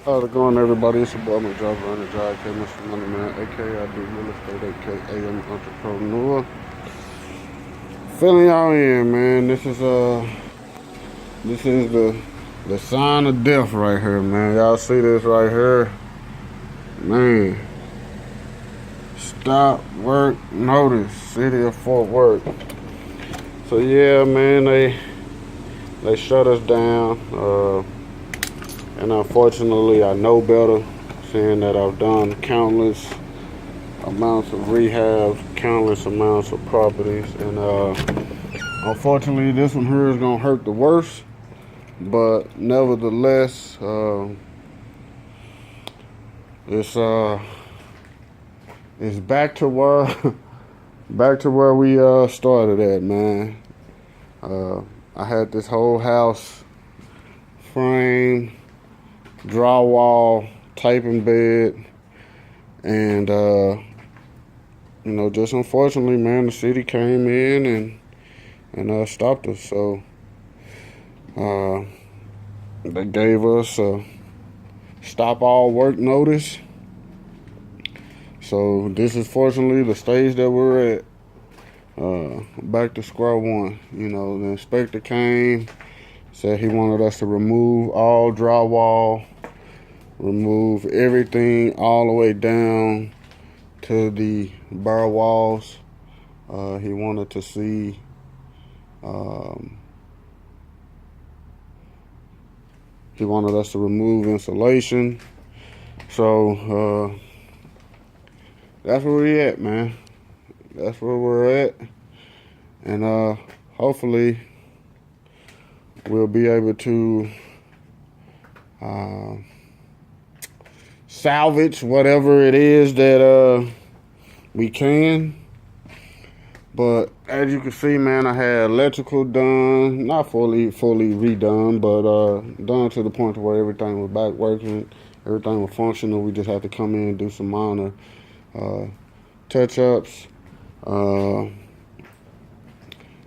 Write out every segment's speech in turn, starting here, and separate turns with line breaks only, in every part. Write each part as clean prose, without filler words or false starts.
How's it going, everybody? It's your boy, my driver on the drive, Mr. Money Man, aka I do real estate, aka I'm an entrepreneur. Filling y'all in, man. This is the sign of death right here, man. Y'all see this right here, man. Stop work notice, City of Fort Worth. So yeah, man, they shut us down. And unfortunately, I know better, seeing that I've done countless amounts of rehab, countless amounts of properties, and unfortunately, this one here is gonna hurt the worst. But nevertheless, it's it's back to where back to where we started at, man. I had this whole house framed, drywall, taping bed, and just unfortunately, man, the city came in and stopped us. So they gave us a stop all work notice. So this is fortunately the stage that we're at. Back to square one. The inspector came, said he wanted us to remove all drywall, remove everything all the way down to the bare walls. He wanted to see he wanted us to remove insulation. So that's where we at, man. That's where we're at. And hopefully we'll be able to salvage whatever it is that we can. But as you can see, man, I had electrical done, not fully redone, but done to the point to where everything was back working, everything was functional. We just had to come in and do some minor touch-ups.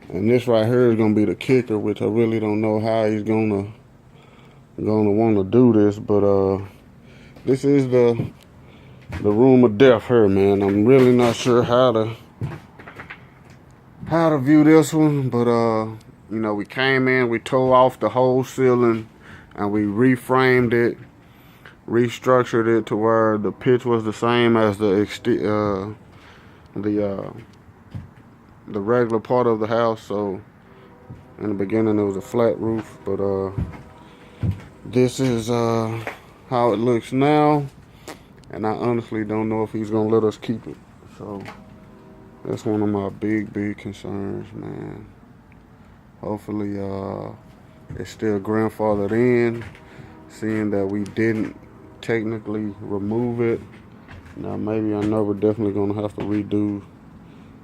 And this right here is gonna be the kicker, which I really don't know how he's gonna want to do this, but this is the room of death here, man. I'm really not sure how to view this one, but we came in, we tore off the whole ceiling, and we reframed it, restructured it to where the pitch was the same as the regular part of the house. So in the beginning it was a flat roof, but this is how it looks now, and I honestly don't know if he's gonna let us keep it. So that's one of my big concerns, man. Hopefully it's still grandfathered in, seeing that we didn't technically remove it. Now maybe I know we're definitely gonna have to redo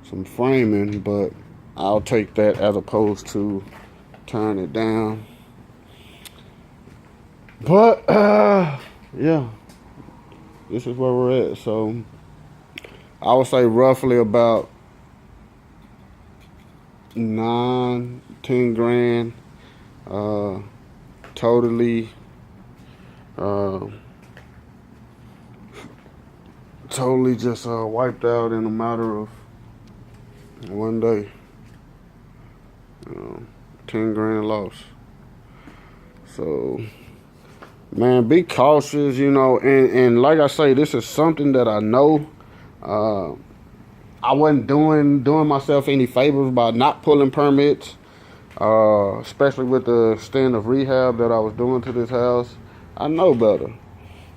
some framing, but I'll take that as opposed to tearing it down. But yeah, this is where we're at. So I would say roughly about 9-10 grand totally just wiped out in a matter of one day. 10 grand loss. So man, be cautious, and like I say, this is something that I know I wasn't doing myself any favors by not pulling permits, especially with the extent of rehab that I was doing to this house. I know better,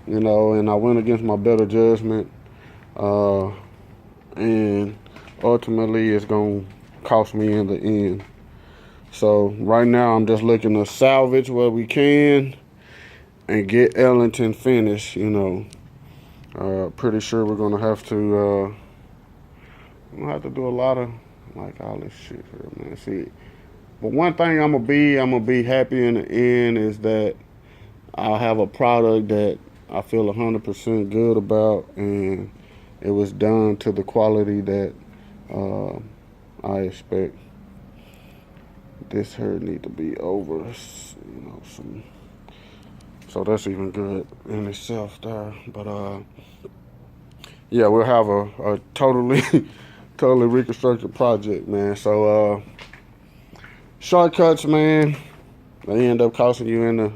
and I went against my better judgment, and ultimately it's gonna cost me in the end. So right now I'm just looking to salvage what we can and get Ellington finished. Pretty sure we're gonna have to do a lot of all this shit here, man. See, but one thing I'm gonna be happy in the end is that I'll have a product that I feel 100% good about, and it was done to the quality that I expect. This here need to be over, So that's even good in itself there. But yeah, we'll have a totally totally reconstructed project, man. So shortcuts, man, they end up costing you in the,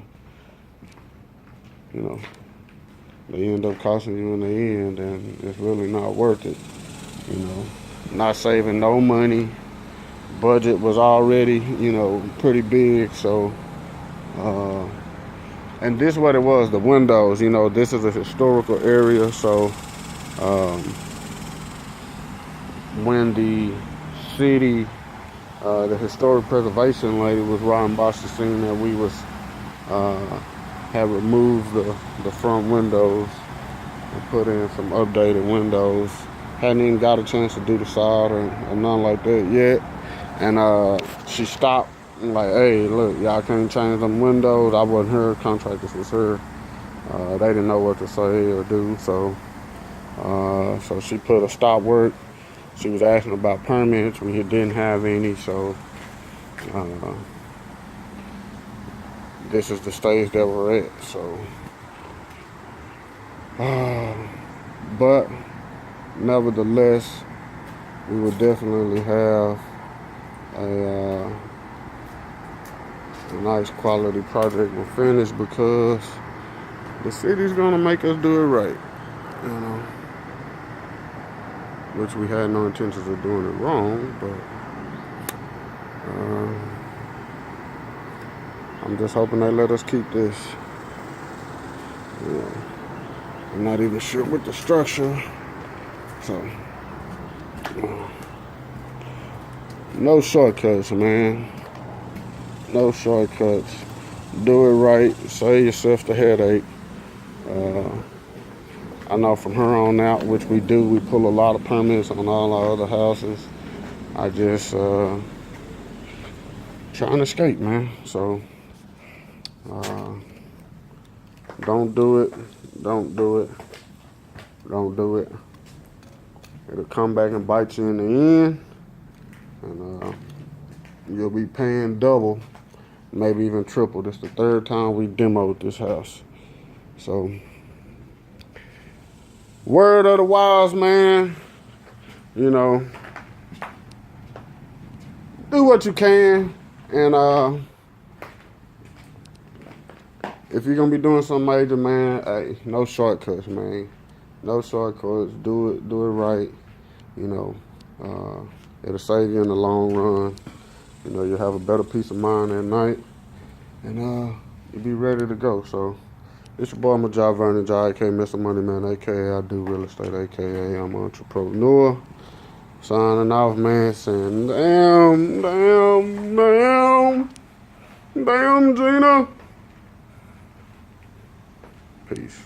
you know, they end up costing you in the end, and it's really not worth it. You know, not saving no money. Budget was already, pretty big. So, and this is what it was, the windows. This is a historical area. So, when the city, the historic preservation lady was riding by, she seen that we was have removed the front windows and put in some updated windows. Hadn't even got a chance to do the side or nothing like that yet. And she stopped and like, hey, look, y'all can't change them windows. I wasn't her, contractors was her. They didn't know what to say or do, so she put a stop work. She was asking about permits. We didn't have any, so this is the stage that we're at. So, but nevertheless, we would definitely have a nice quality project we'll finish, because the city's gonna make us do it right, which we had no intentions of doing it wrong, but I'm just hoping they let us keep this. I'm not even sure with the structure, so no shortcuts, man. No shortcuts. Do it right. Save yourself the headache. I know from her on out, which we do, we pull a lot of permits on all our other houses. I just trying to escape, man. So don't do it. Don't do it. Don't do it. It'll come back and bite you in the end, and you'll be paying double, maybe even triple. This is the third time we demoed this house. So, word of the wise, man, do what you can, and if you're gonna be doing something major, man, hey, no shortcuts, man. No shortcuts. Do it right. It'll save you in the long run. You'll have a better peace of mind at night, and you'll be ready to go. So, it's your boy, Majai Vernon, Jai, aka Mr. Money Man, aka I do real estate, aka I'm an entrepreneur. Signing off, man, saying, damn, Gina. Peace.